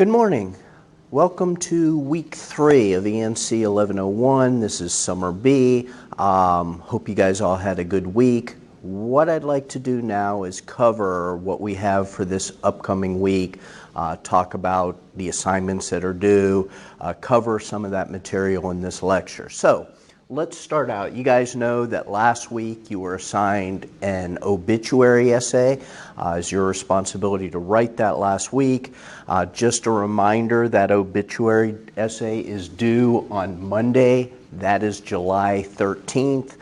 Good morning. Welcome to week 3 of ENC 1101. This is Summer B. Hope you guys all had a good week. What I'd like to do now is cover what we have for this upcoming week, talk about the assignments that are due, cover some of that material in this lecture. So let's start out. You guys know that last week you were assigned an obituary essay. It's your responsibility to write that last week. Just a reminder, that obituary essay is due on Monday. That is July 13th.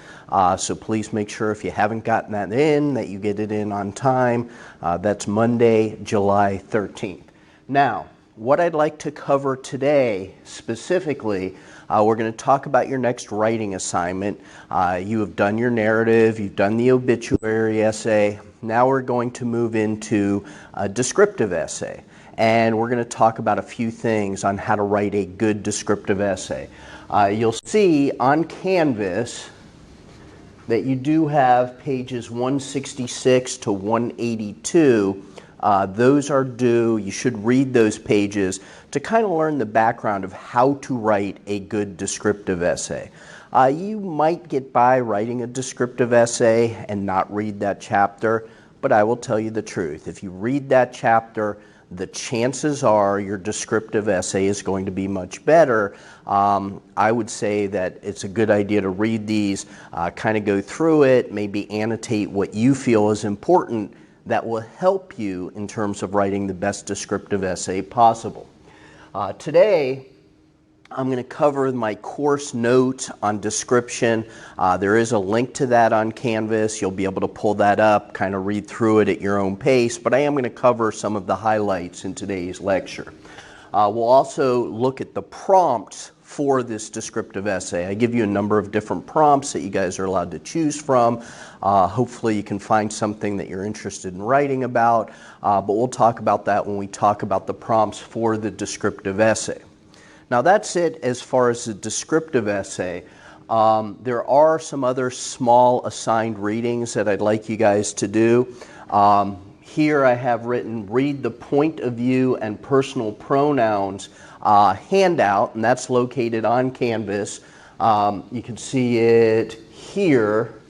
So please make sure if you haven't gotten that in, that you get it in on time. That's Monday, July 13th. Now, what I'd like to cover today specifically, we're going to talk about your next writing assignment. You have done your narrative, you've done the obituary essay. Now we're going to move into a descriptive essay. And we're going to talk about a few things on how to write a good descriptive essay. You'll see on Canvas that you do have pages 166 to 182. Those are due. You should read those pages to kind of learn the background of how to write a good descriptive essay. You might get by writing a descriptive essay and not read that chapter, but I will tell you the truth. If you read that chapter, the chances are your descriptive essay is going to be much better. I would say that it's a good idea to read these, kind of go through it, maybe annotate what you feel is important that will help you in terms of writing the best descriptive essay possible. Today, I'm going to cover my course notes on description. There is a link to that on Canvas. You'll be able to pull that up, kind of read through it at your own pace, but I am going to cover some of the highlights in today's lecture. We'll also look at the prompts for this descriptive essay. I give you a number of different prompts that you guys are allowed to choose from. Hopefully you can find something that you're interested in writing about, but we'll talk about that when we talk about the prompts for the descriptive essay. Now that's it as far as the descriptive essay. There are some other small assigned readings that I'd like you guys to do. Here I have written read the point of view and personal pronouns handout, and that's located on Canvas. You can see it here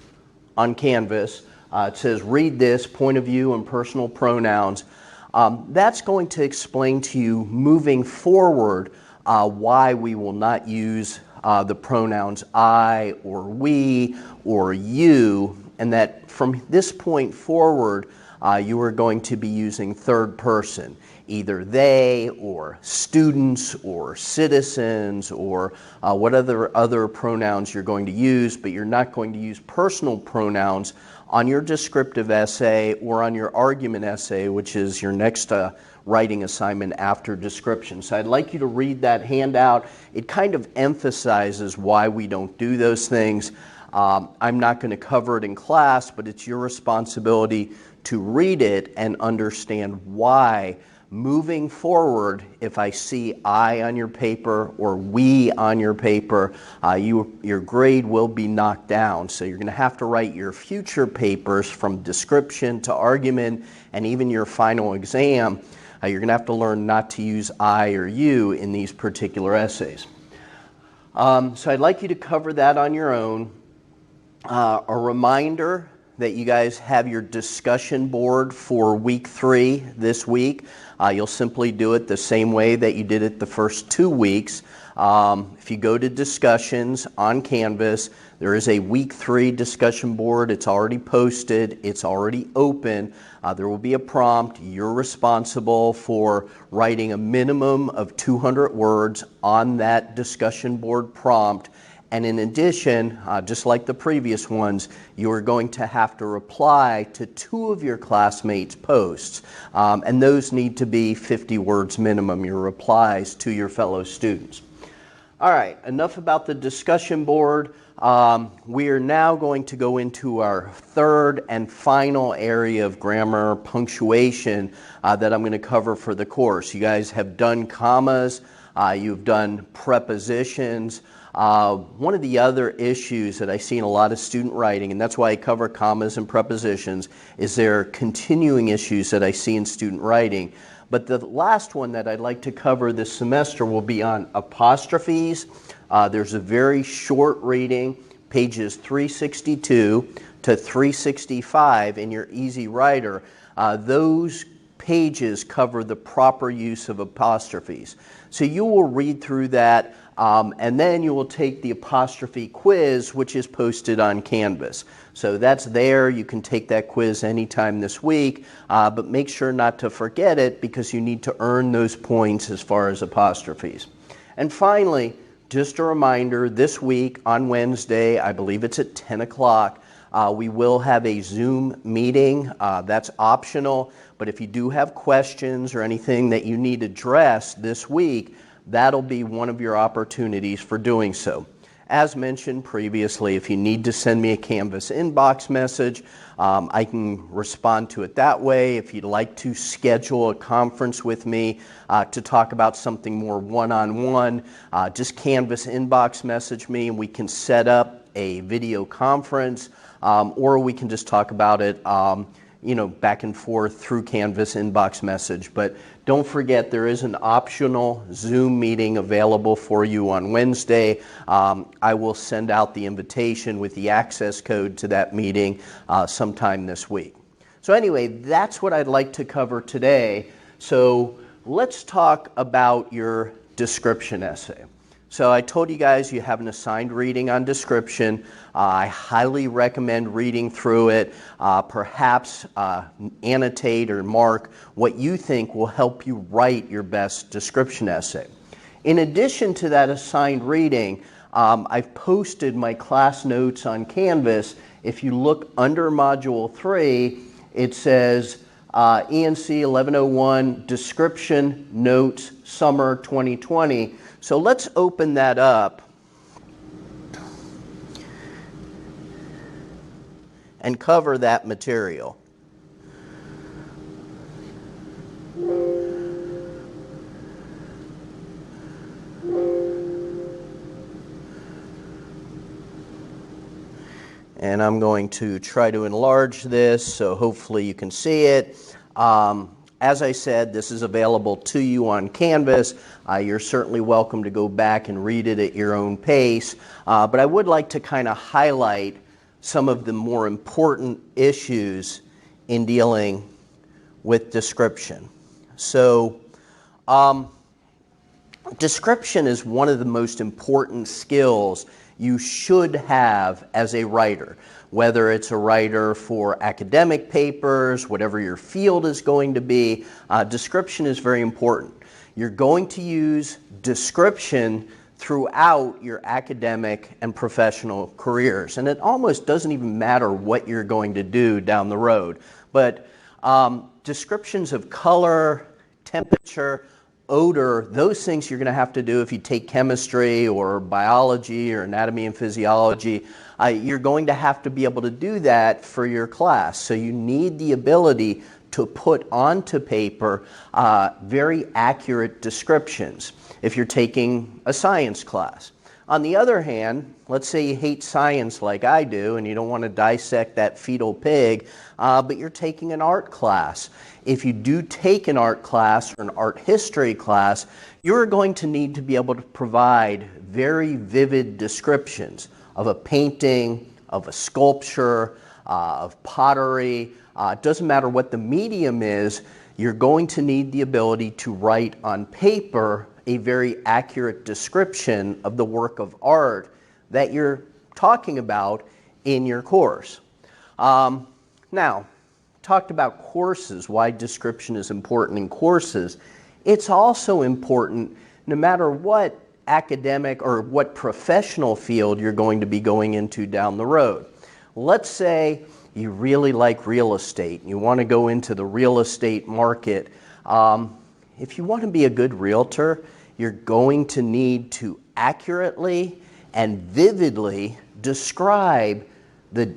on Canvas. It says read this, point of view and personal pronouns. That's going to explain to you moving forward why we will not use the pronouns I or we or you, and that from this point forward you are going to be using third person, either they or students or citizens or whatever other pronouns you're going to use, but you're not going to use personal pronouns on your descriptive essay or on your argument essay, which is your next writing assignment after description. So I'd like you to read that handout. It kind of emphasizes why we don't do those things. I'm not going to cover it in class, but it's your responsibility to read it and understand why moving forward, if I see I on your paper or we on your paper, your grade will be knocked down. So you're going to have to write your future papers from description to argument and even your final exam. You're going to have to learn not to use I or you in these particular essays. So I'd like you to cover that on your own. A reminder that you guys have your discussion board for week 3 this week. You'll simply do it the same way that you did it the first 2 weeks. If you go to discussions on Canvas, there is a week 3 discussion board. It's already posted. It's already open. There will be a prompt. You're responsible for writing a minimum of 200 words on that discussion board prompt. And in addition, just like the previous ones, you are going to have to reply to 2 of your classmates' posts. And those need to be 50 words minimum, your replies to your fellow students. All right, enough about the discussion board. We are now going to go into our third and final area of grammar, punctuation, that I'm going to cover for the course. You guys have done commas. You've done prepositions. One of the other issues that I see in a lot of student writing, and that's why I cover commas and prepositions, is there are continuing issues that I see in student writing. But the last one that I'd like to cover this semester will be on apostrophes. There's a very short reading, pages 362 to 365 in your Easy Writer. Those pages cover the proper use of apostrophes. So you will read through that, and then you will take the apostrophe quiz, which is posted on Canvas. So that's there. You can take that quiz anytime this week, but make sure not to forget it because you need to earn those points as far as apostrophes. And finally, just a reminder, this week on Wednesday, I believe it's at 10 o'clock, we will have a Zoom meeting. That's optional, but if you do have questions or anything that you need addressed this week, that'll be one of your opportunities for doing so. As mentioned previously, if you need to send me a Canvas inbox message, I can respond to it that way. If you'd like to schedule a conference with me to talk about something more one-on-one, just Canvas inbox message me and we can set up a video conference, or we can just talk about it back and forth through Canvas inbox message. But don't forget, there is an optional Zoom meeting available for you on Wednesday. I will send out the invitation with the access code to that meeting sometime this week. So anyway, that's what I'd like to cover today. So let's talk about your description essay. So I told you guys you have an assigned reading on description. I highly recommend reading through it. Perhaps annotate or mark what you think will help you write your best description essay. In addition to that assigned reading, I've posted my class notes on Canvas. If you look under Module 3, it says ENC 1101 Description Notes Summer 2020. So let's open that up and cover that material. And I'm going to try to enlarge this so hopefully you can see it. As I said, this is available to you on Canvas. You're certainly welcome to go back and read it at your own pace. But I would like to kind of highlight some of the more important issues in dealing with description. So, description is one of the most important skills you should have as a writer. Whether it's a writer for academic papers, whatever your field is going to be, description is very important. You're going to use description throughout your academic and professional careers. And it almost doesn't even matter what you're going to do down the road. But descriptions of color, temperature, odor, those things you're going to have to do if you take chemistry or biology or anatomy and physiology. You're going to have to be able to do that for your class. So you need the ability to put onto paper very accurate descriptions if you're taking a science class. On the other hand, let's say you hate science like I do and you don't want to dissect that fetal pig, but you're taking an art class. If you do take an art class or an art history class, you're going to need to be able to provide very vivid descriptions of a painting, of a sculpture, of pottery. It doesn't matter what the medium is, you're going to need the ability to write on paper a very accurate description of the work of art that you're talking about in your course. Now, talked about courses, why description is important in courses. It's also important no matter what academic or what professional field you're going to be going into down the road. Let's say you really like real estate and you want to go into the real estate market. If you want to be a good realtor, you're going to need to accurately and vividly describe the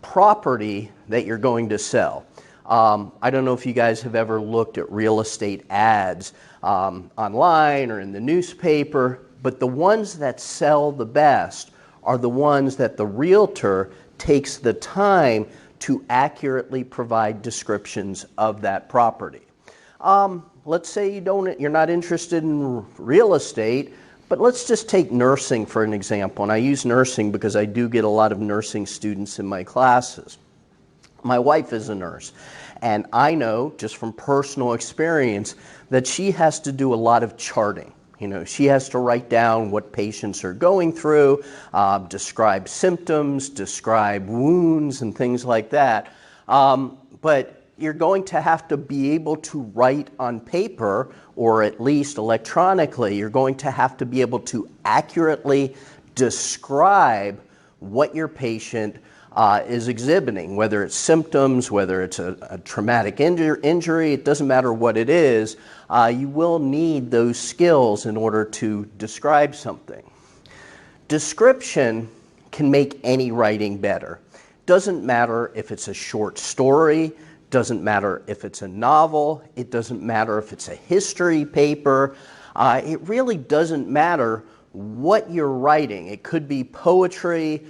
property that you're going to sell. I don't know if you guys have ever looked at real estate ads online or in the newspaper, but the ones that sell the best are the ones that the realtor takes the time to accurately provide descriptions of that property. Let's say you're not interested in real estate, but let's just take nursing for an example. And I use nursing because I do get a lot of nursing students in my classes. My wife is a nurse, and I know just from personal experience that she has to do a lot of charting. You know, she has to write down what patients are going through, describe symptoms, describe wounds, and things like that. But you're going to have to be able to write on paper, or at least electronically. You're going to have to be able to accurately describe what your patient is exhibiting, whether it's symptoms, whether it's a traumatic injury, it doesn't matter what it is, you will need those skills in order to describe something. Description can make any writing better. Doesn't matter if it's a short story, doesn't matter if it's a novel, it doesn't matter if it's a history paper, it really doesn't matter what you're writing. It could be poetry,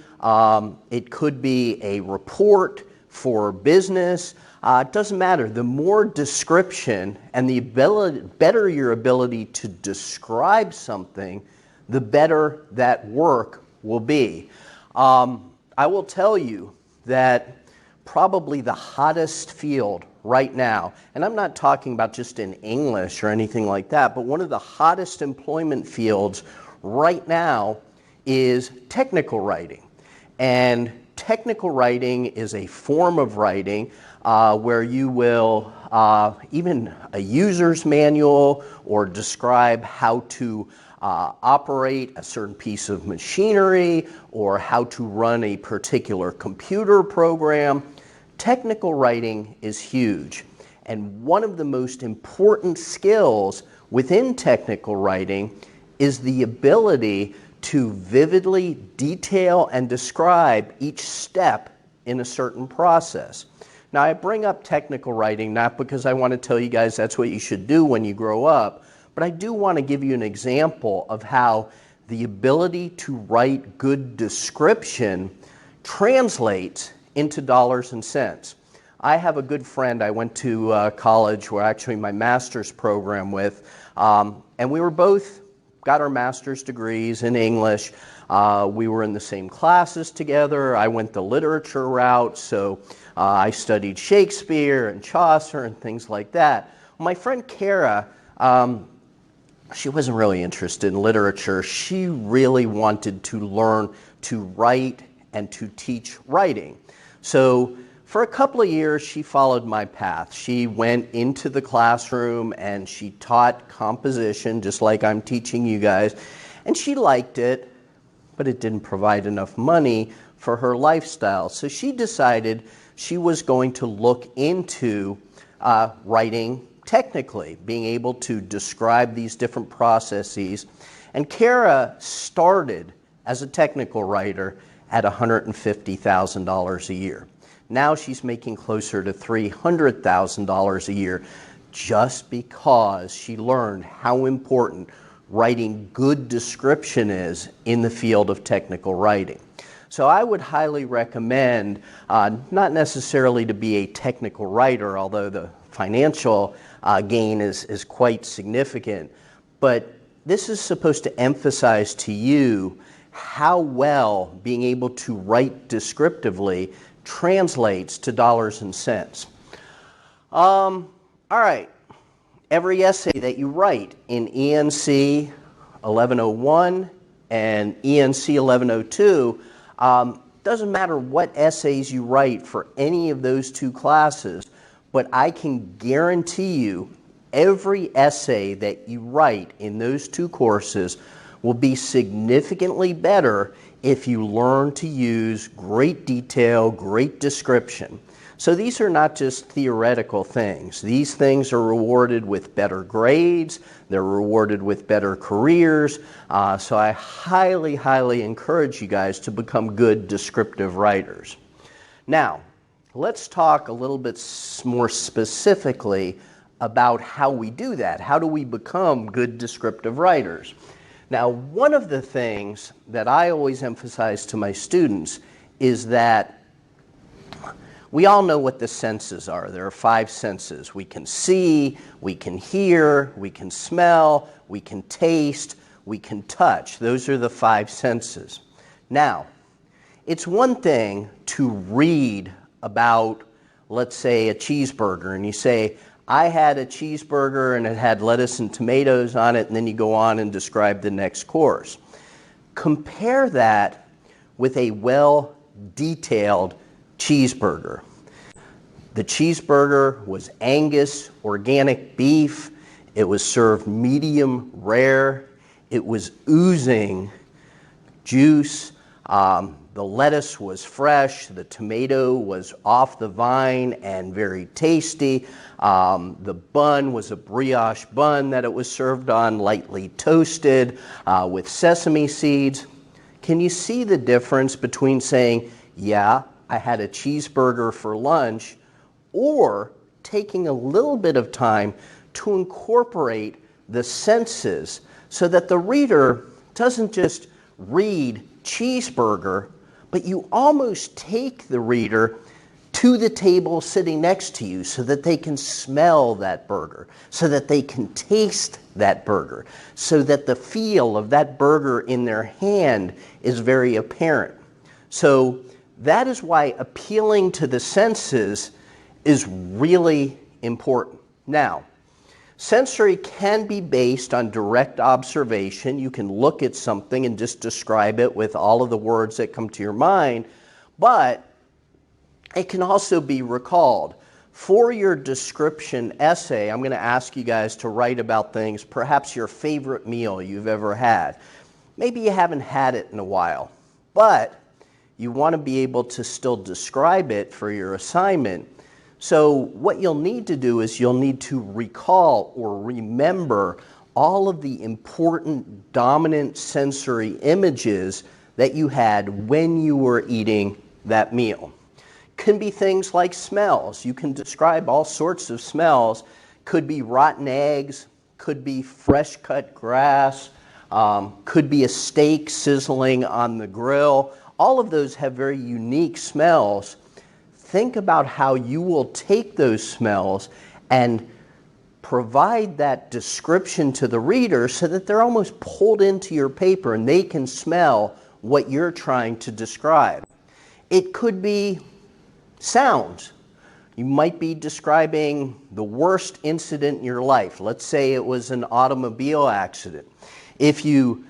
it could be a report for business, it doesn't matter. The more description and the better your ability to describe something, the better that work will be. I will tell you that probably the hottest field right now, and I'm not talking about just in English or anything like that, but one of the hottest employment fields right now is technical writing. And technical writing is a form of writing where you will, even a user's manual or describe how to operate a certain piece of machinery or how to run a particular computer program. Technical writing is huge. And one of the most important skills within technical writing is the ability to vividly detail and describe each step in a certain process. Now, I bring up technical writing not because I want to tell you guys that's what you should do when you grow up, but I do want to give you an example of how the ability to write good description translates into dollars and cents. I have a good friend I went to college, where actually my master's program with, and we were both got our master's degrees in English. We were in the same classes together. I went the literature route, so I studied Shakespeare and Chaucer and things like that. My friend Kara, she wasn't really interested in literature. She really wanted to learn to write and to teach writing. So for a couple of years, she followed my path. She went into the classroom and she taught composition, just like I'm teaching you guys. And she liked it, but it didn't provide enough money for her lifestyle. So she decided she was going to look into writing technically, being able to describe these different processes. And Kara started as a technical writer at $150,000 a year. Now she's making closer to $300,000 a year just because she learned how important writing good description is in the field of technical writing. So I would highly recommend, not necessarily to be a technical writer, although the financial gain is quite significant, but this is supposed to emphasize to you how well being able to write descriptively translates to dollars and cents. All right, every essay that you write in ENC 1101 and ENC 1102, doesn't matter what essays you write for any of those two classes, but I can guarantee you every essay that you write in those two courses will be significantly better if you learn to use great detail, great description. So these are not just theoretical things. These things are rewarded with better grades, they're rewarded with better careers, so I highly, highly encourage you guys to become good descriptive writers. Now, let's talk a little bit more specifically about how we do that. How do we become good descriptive writers? Now, one of the things that I always emphasize to my students is that we all know what the senses are. There are 5 senses. We can see, we can hear, we can smell, we can taste, we can touch. Those are the 5 senses. Now, it's one thing to read about, let's say, a cheeseburger, and you say, I had a cheeseburger and it had lettuce and tomatoes on it, and then you go on and describe the next course. Compare that with a well-detailed cheeseburger. The cheeseburger was Angus organic beef. It was served medium rare. It was oozing juice. The lettuce was fresh. The tomato was off the vine and very tasty. The bun was a brioche bun that it was served on, lightly toasted with sesame seeds. Can you see the difference between saying, yeah, I had a cheeseburger for lunch, or taking a little bit of time to incorporate the senses so that the reader doesn't just read cheeseburger, but you almost take the reader to the table sitting next to you so that they can smell that burger, so that they can taste that burger, so that the feel of that burger in their hand is very apparent. So that is why appealing to the senses is really important. Now, sensory can be based on direct observation. You can look at something and just describe it with all of the words that come to your mind, but it can also be recalled. For your description essay, I'm going to ask you guys to write about things, perhaps your favorite meal you've ever had. Maybe you haven't had it in a while, but you want to be able to still describe it for your assignment. So what you'll need to do is you'll need to recall or remember all of the important dominant sensory images that you had when you were eating that meal. Can be things like smells. You can describe all sorts of smells. Could be rotten eggs, could be fresh cut grass, could be a steak sizzling on the grill. All of those have very unique smells. Think about how you will take those smells and provide that description to the reader so that they're almost pulled into your paper and they can smell what you're trying to describe. It could be sounds. You might be describing the worst incident in your life. Let's say it was an automobile accident. If you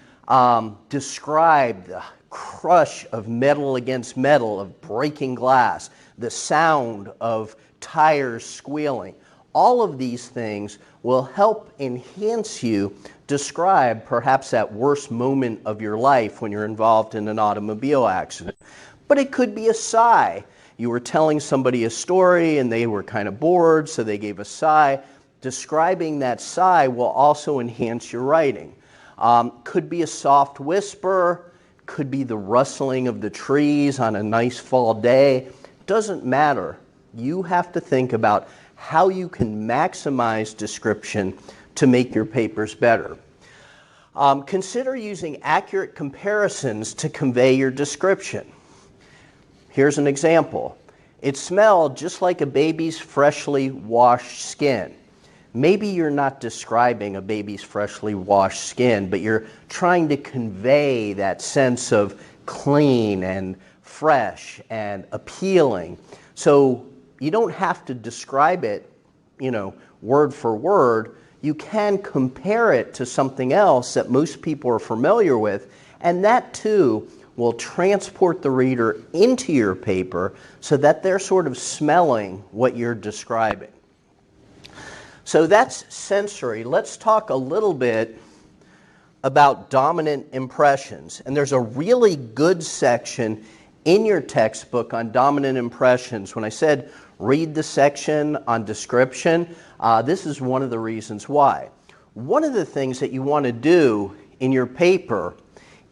describe the crush of metal against metal, of breaking glass, the sound of tires squealing, all of these things will help enhance you describe perhaps that worst moment of your life when you're involved in an automobile accident. But it could be a sigh. You were telling somebody a story and they were kind of bored, so they gave a sigh. Describing that sigh will also enhance your writing. Could be a soft whisper, could be the rustling of the trees on a nice fall day. Doesn't matter. You have to think about how you can maximize description to make your papers better. Consider using accurate comparisons to convey your description. Here's an example. It smelled just like a baby's freshly washed skin. Maybe you're not describing a baby's freshly washed skin, but you're trying to convey that sense of clean and fresh and appealing. So you don't have to describe it, word for word. You can compare it to something else that most people are familiar with, and that too will transport the reader into your paper so that they're sort of smelling what you're describing. So that's sensory. Let's talk a little bit about dominant impressions. And there's a really good section in your textbook on dominant impressions. When I said read the section on description, this is one of the reasons why. One of the things that you want to do in your paper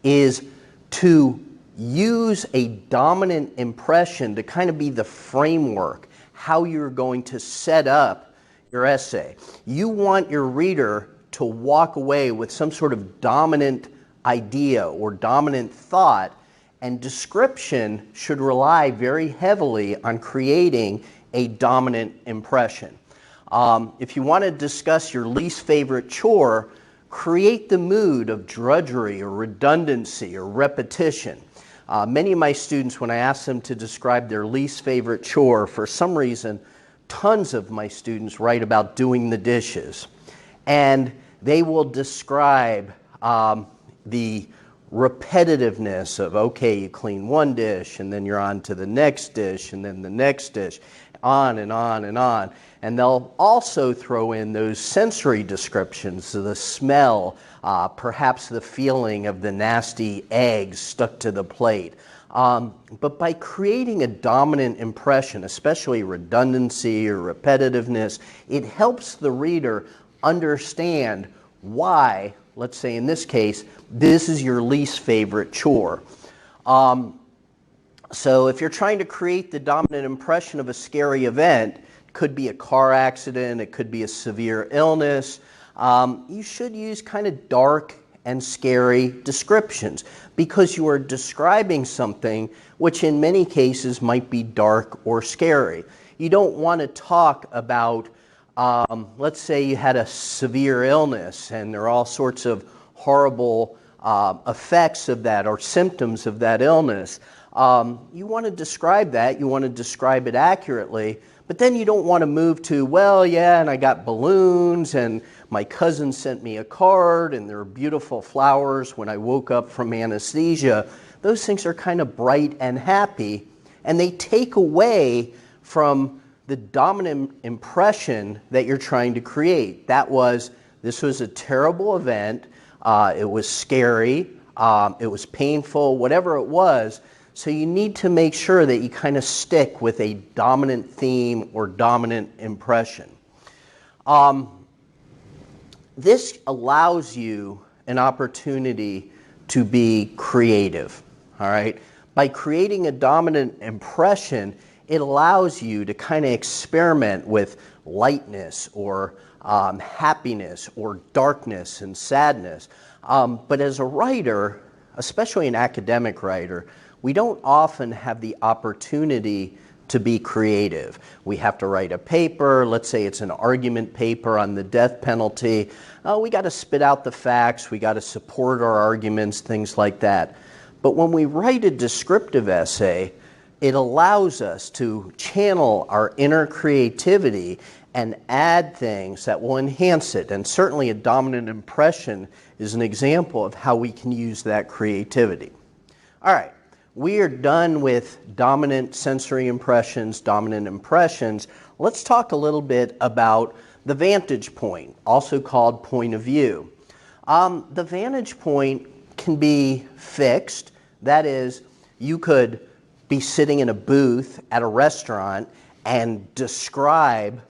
is to use a dominant impression to kind of be the framework, how you're going to set up your essay. You want your reader to walk away with some sort of dominant idea or dominant thought, and description should rely very heavily on creating a dominant impression. If you want to discuss your least favorite chore, create the mood of drudgery or redundancy or repetition. Many of my students, when I ask them to describe their least favorite chore, for some reason, tons of my students write about doing the dishes. And they will describe the repetitiveness of, okay, you clean one dish, and then you're on to the next dish, and then the next dish, on and on and on. And they'll also throw in those sensory descriptions, the smell, perhaps the feeling of the nasty eggs stuck to the plate. But by creating a dominant impression, especially redundancy or repetitiveness, it helps the reader understand why, let's say in this case, this is your least favorite chore. So if you're trying to create the dominant impression of a scary event, it could be a car accident, it could be a severe illness, you should use kind of dark and scary descriptions because you are describing something which in many cases might be dark or scary. You don't want to talk about, let's say you had a severe illness and there are all sorts of horrible effects of that or symptoms of that illness. You want to describe that, you want to describe it accurately, but then you don't want to move to, well, yeah, and I got balloons, and my cousin sent me a card, and there were beautiful flowers when I woke up from anesthesia. Those things are kind of bright and happy, and they take away from the dominant impression that you're trying to create. This was a terrible event, it was scary, it was painful, whatever it was. So you need to make sure that you kind of stick with a dominant theme or dominant impression. This allows you an opportunity to be creative, all right? By creating a dominant impression, it allows you to kind of experiment with lightness or happiness or darkness and sadness. But as a writer, especially an academic writer, we don't often have the opportunity to be creative. We have to write a paper, let's say it's an argument paper on the death penalty. We got to spit out the facts, we got to support our arguments, things like that. But when we write a descriptive essay, it allows us to channel our inner creativity and add things that will enhance it. And certainly a dominant impression is an example of how we can use that creativity. All right. We are done with dominant sensory impressions, dominant impressions. Let's talk a little bit about the vantage point, also called point of view. The vantage point can be fixed. That is, you could be sitting in a booth at a restaurant and describe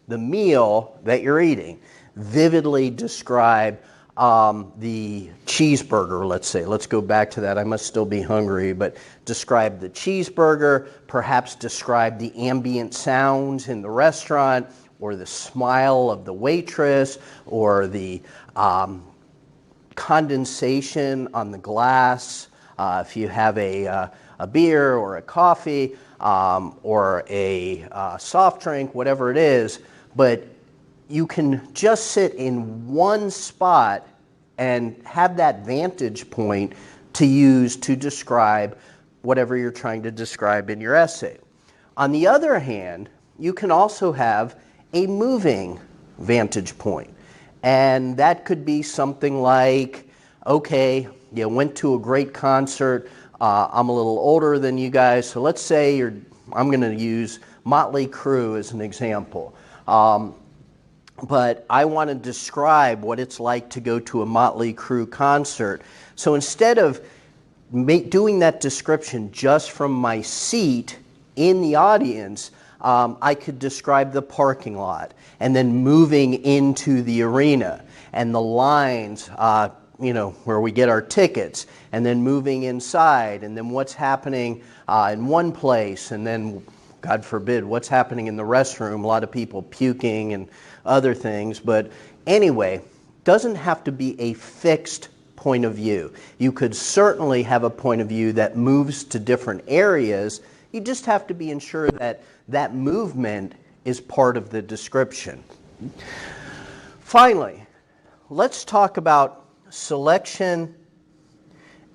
the meal that you're eating. Vividly describe the cheeseburger, let's say. Let's go back to that. I must still be hungry, but describe the cheeseburger, perhaps describe the ambient sounds in the restaurant, or the smile of the waitress, or the condensation on the glass, if you have a beer or a coffee, or a soft drink, whatever it is. But you can just sit in one spot and have that vantage point to use to describe whatever you're trying to describe in your essay. On the other hand, you can also have a moving vantage point. And that could be something like, okay, you went to a great concert. I'm a little older than you guys, so let's say I'm going to use Motley Crue as an example. But I want to describe what it's like to go to a Motley Crue concert. So instead of doing that description just from my seat in the audience, I could describe the parking lot and then moving into the arena and the lines where we get our tickets, and then moving inside, and then what's happening in one place, and then, God forbid, what's happening in the restroom. A lot of people puking and other things. But anyway, doesn't have to be a fixed point of view. You could certainly have a point of view that moves to different areas. You just have to be ensured that that movement is part of the description. Finally, let's talk about selection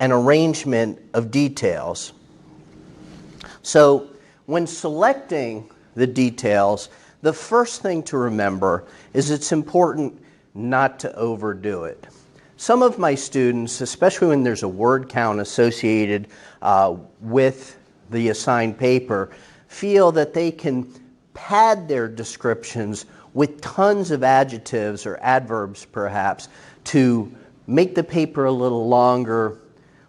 and arrangement of details. So when selecting the details, the first thing to remember is it's important not to overdo it. Some of my students, especially when there's a word count associated with the assigned paper, feel that they can pad their descriptions with tons of adjectives or adverbs perhaps to make the paper a little longer.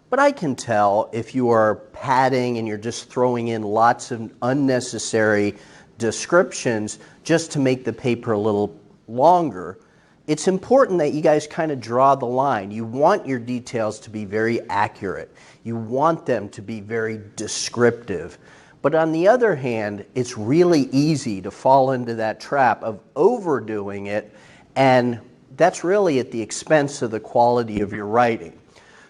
But I can tell if you are padding and you're just throwing in lots of unnecessary descriptions just to make the paper a little longer. It's important that you guys kind of draw the line. You want your details to be very accurate. You want them to be very descriptive. But on the other hand, it's really easy to fall into that trap of overdoing it, and that's really at the expense of the quality of your writing.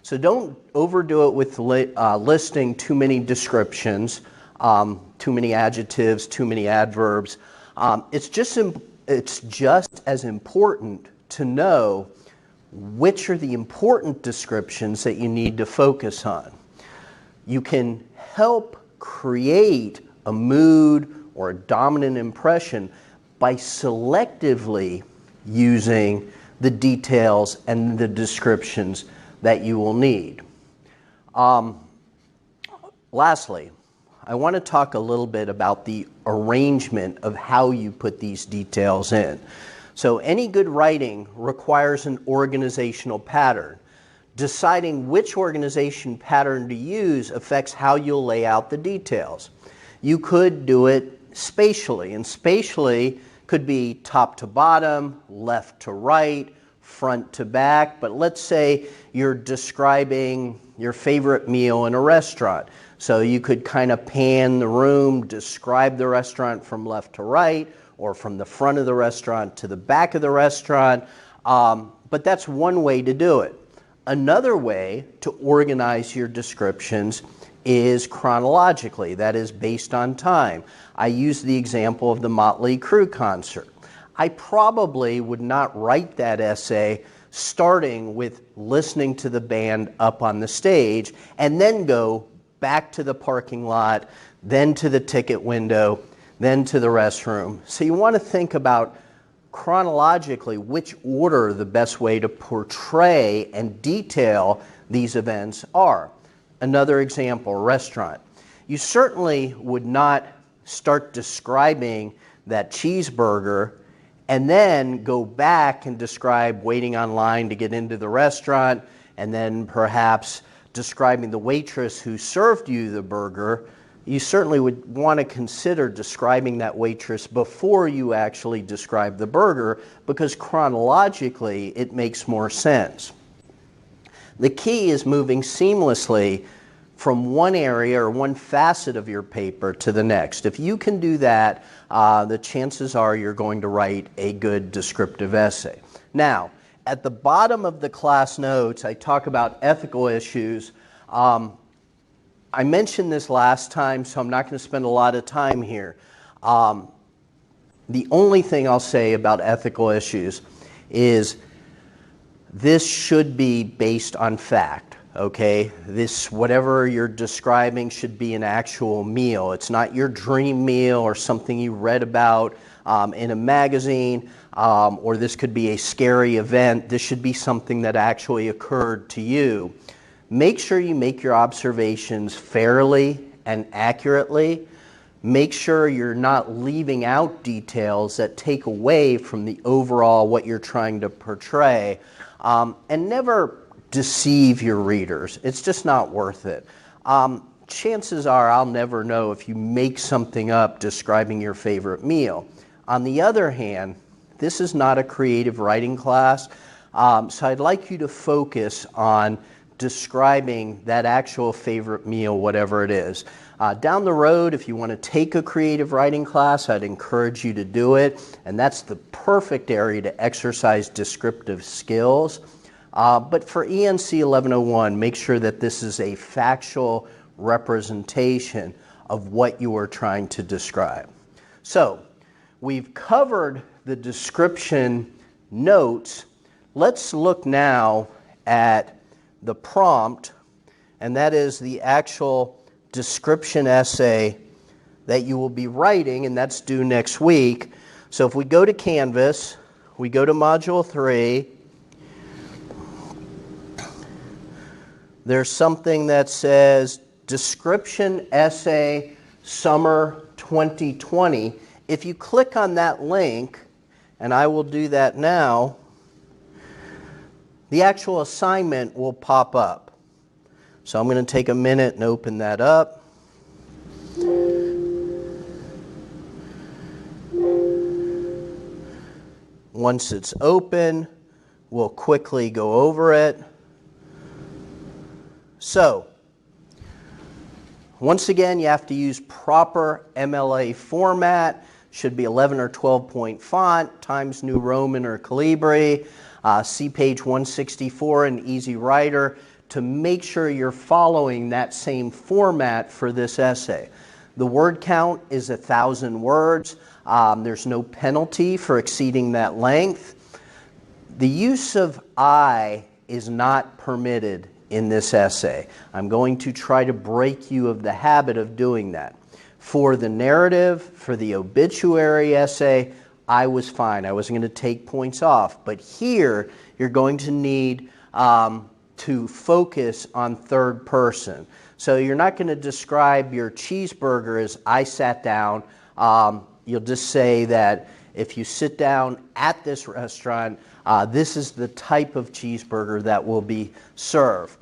So don't overdo it with listing too many descriptions, too many adjectives, too many adverbs. It's just as important to know which are the important descriptions that you need to focus on. You can help create a mood or a dominant impression by selectively using the details and the descriptions that you will need. Lastly, I want to talk a little bit about the arrangement of how you put these details in. So any good writing requires an organizational pattern. Deciding which organization pattern to use affects how you'll lay out the details. You could do it spatially, and spatially could be top to bottom, left to right, front to back, but let's say you're describing your favorite meal in a restaurant. So you could kind of pan the room, describe the restaurant from left to right, or from the front of the restaurant to the back of the restaurant, but that's one way to do it. Another way to organize your descriptions is chronologically, that is based on time. I use the example of the Motley Crue concert. I probably would not write that essay starting with listening to the band up on the stage and then go back to the parking lot, then to the ticket window, then to the restroom. So you want to think about chronologically which order the best way to portray and detail these events are. Another example, restaurant. You certainly would not start describing that cheeseburger and then go back and describe waiting online to get into the restaurant, and then perhaps describing the waitress who served you the burger. You certainly would want to consider describing that waitress before you actually describe the burger, because chronologically it makes more sense. The key is moving seamlessly from one area or one facet of your paper to the next. If you can do that, the chances are you're going to write a good descriptive essay. Now, at the bottom of the class notes, I talk about ethical issues. I mentioned this last time, so I'm not going to spend a lot of time here. The only thing I'll say about ethical issues is this should be based on fact, okay? This, whatever you're describing, should be an actual meal. It's not your dream meal or something you read about in a magazine, or this could be a scary event. This should be something that actually occurred to you. Make sure you make your observations fairly and accurately. Make sure you're not leaving out details that take away from the overall what you're trying to portray. And never deceive your readers. It's just not worth it. Chances are I'll never know if you make something up describing your favorite meal. On the other hand, this is not a creative writing class. So I'd like you to focus on describing that actual favorite meal, whatever it is. Down the road, if you want to take a creative writing class, I'd encourage you to do it, and that's the perfect area to exercise descriptive skills. But for ENC 1101, make sure that this is a factual representation of what you are trying to describe. So, we've covered the description notes. Let's look now at the prompt, and that is the actual description essay that you will be writing, and that's due next week. So if we go to Canvas, we go to Module 3, there's something that says Description Essay Summer 2020. If you click on that link, and I will do that now, the actual assignment will pop up. So I'm going to take a minute and open that up. Once it's open, we'll quickly go over it. So, once again, you have to use proper MLA format. Should be 11 or 12 point font, Times New Roman or Calibri. See page 164 in Easy Writer to make sure you're following that same format for this essay. The word count is 1,000 words. There's no penalty for exceeding that length. The use of I is not permitted in this essay. I'm going to try to break you of the habit of doing that. For the narrative, for the obituary essay, I was fine. I wasn't going to take points off. But here, you're going to need to focus on third person. So you're not going to describe your cheeseburger as I sat down. You'll just say that if you sit down at this restaurant, this is the type of cheeseburger that will be served.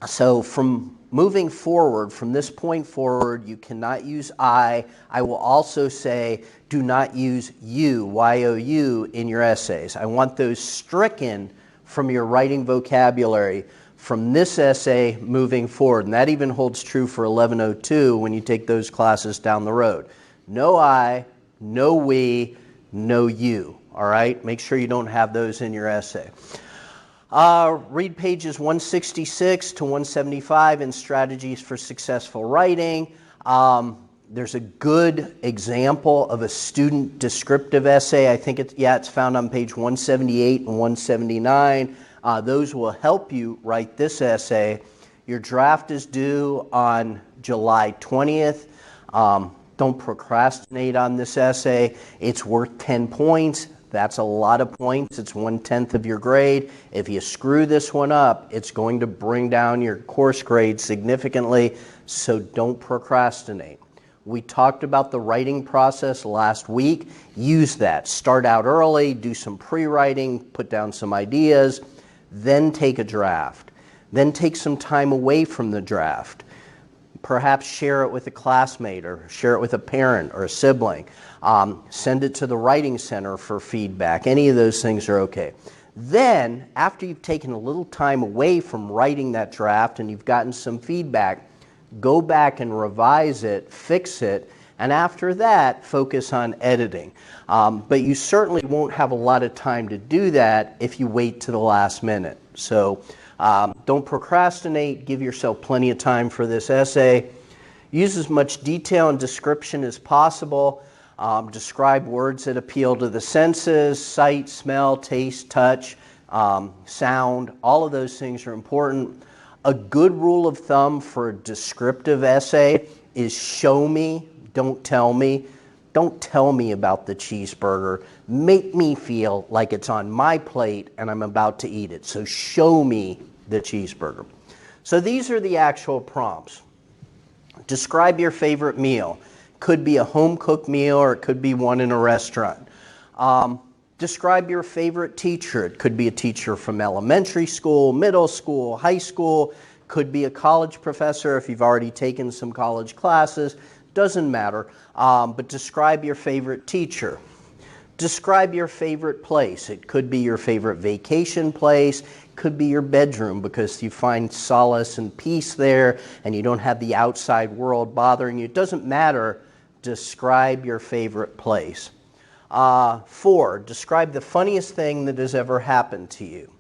So from moving forward, from this point forward, you cannot use I. I will also say do not use you, Y-O-U, in your essays. I want those stricken from your writing vocabulary from this essay moving forward. And that even holds true for 1102 when you take those classes down the road. No I, no we, no you. All right? Make sure you don't have those in your essay. Read pages 166 to 175 in Strategies for Successful Writing. There's a good example of a student descriptive essay. I think it's found on page 178 and 179. Those will help you write this essay. Your draft is due on July 20th. Don't procrastinate on this essay. It's worth 10 points. That's a lot of points. It's 1/10 of your grade. If you screw this one up, it's going to bring down your course grade significantly, so don't procrastinate. We talked about the writing process last week. Use that. Start out early, do some pre-writing, put down some ideas, then take a draft. Then take some time away from the draft. Perhaps share it with a classmate or share it with a parent or a sibling. Send it to the Writing Center for feedback. Any of those things are okay. Then, after you've taken a little time away from writing that draft and you've gotten some feedback, go back and revise it, fix it, and after that, focus on editing. But you certainly won't have a lot of time to do that if you wait to the last minute. So don't procrastinate. Give yourself plenty of time for this essay. Use as much detail and description as possible. Describe words that appeal to the senses, sight, smell, taste, touch, sound. All of those things are important. A good rule of thumb for a descriptive essay is show me, don't tell me. Don't tell me about the cheeseburger. Make me feel like it's on my plate and I'm about to eat it. So show me the cheeseburger. So these are the actual prompts. Describe your favorite meal. Could be a home-cooked meal or it could be one in a restaurant. Describe your favorite teacher. It could be a teacher from elementary school, middle school, high school. Could be a college professor if you've already taken some college classes. Doesn't matter. But describe your favorite teacher. Describe your favorite place. It could be your favorite vacation place, could be your bedroom because you find solace and peace there and you don't have the outside world bothering you. It doesn't matter. Describe your favorite place. 4, describe the funniest thing that has ever happened to you.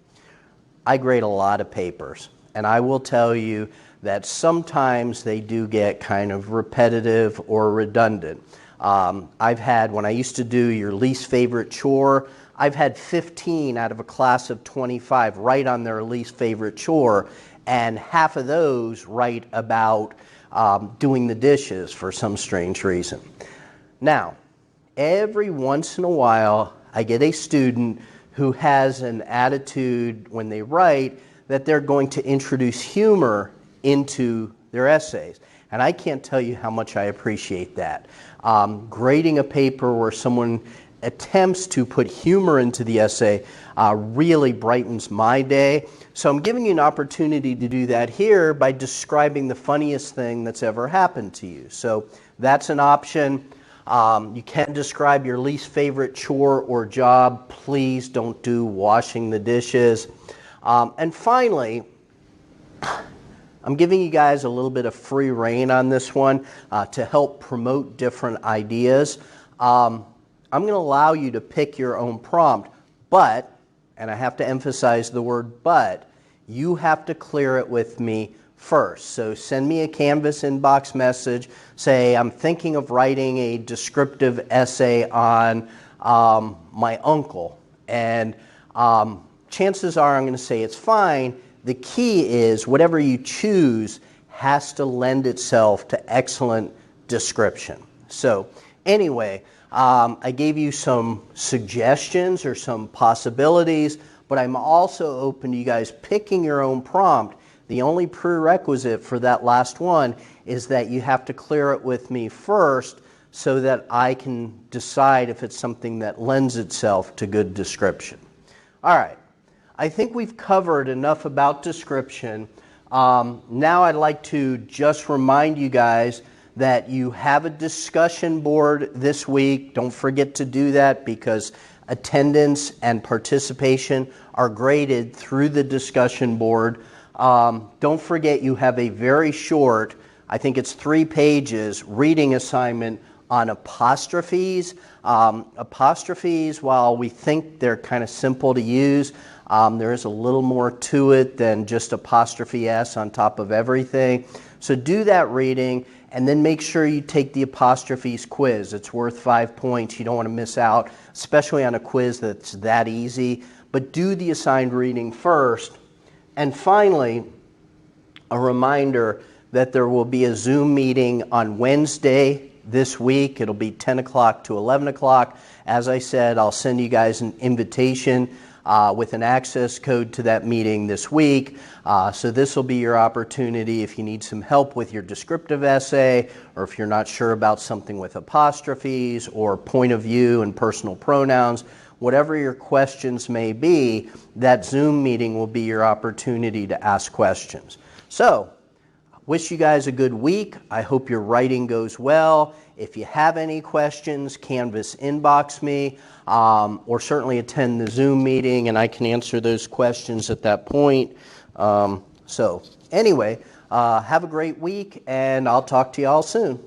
I grade a lot of papers, and I will tell you that sometimes they do get kind of repetitive or redundant. I've had, when I used to do your least favorite chore, I've had 15 out of a class of 25 write on their least favorite chore, and half of those write about doing the dishes for some strange reason. Now, every once in a while, I get a student who has an attitude when they write that they're going to introduce humor into their essays. And I can't tell you how much I appreciate that. Grading a paper where someone attempts to put humor into the essay really brightens my day. So I'm giving you an opportunity to do that here by describing the funniest thing that's ever happened to you. So that's an option. You can describe your least favorite chore or job. Please don't do washing the dishes. And finally, I'm giving you guys a little bit of free rein on this one to help promote different ideas. I'm going to allow you to pick your own prompt, but, and I have to emphasize the word but, you have to clear it with me first. So send me a Canvas inbox message. Say, I'm thinking of writing a descriptive essay on my uncle. And chances are I'm going to say it's fine. The key is whatever you choose has to lend itself to excellent description. So anyway, I gave you some suggestions or some possibilities, but I'm also open to you guys picking your own prompt. The only prerequisite for that last one is that you have to clear it with me first so that I can decide if it's something that lends itself to good description. All right. I think we've covered enough about description. Now I'd like to just remind you guys that you have a discussion board this week. Don't forget to do that because attendance and participation are graded through the discussion board. Don't forget you have a very short, I think it's 3 pages, reading assignment on apostrophes. Apostrophes, while we think they're kind of simple to use, there is a little more to it than just apostrophe S on top of everything. So do that reading and then make sure you take the apostrophes quiz. It's worth 5 points. You don't want to miss out, especially on a quiz that's that easy. But do the assigned reading first. And finally, a reminder that there will be a Zoom meeting on Wednesday this week. It'll be 10 o'clock to 11 o'clock. As I said, I'll send you guys an invitation with an access code to that meeting this week. So this will be your opportunity if you need some help with your descriptive essay, or if you're not sure about something with apostrophes or point of view and personal pronouns. Whatever your questions may be, that Zoom meeting will be your opportunity to ask questions. So, wish you guys a good week. I hope your writing goes well. If you have any questions, Canvas inbox me, or certainly attend the Zoom meeting and I can answer those questions at that point. So anyway, have a great week and I'll talk to you all soon.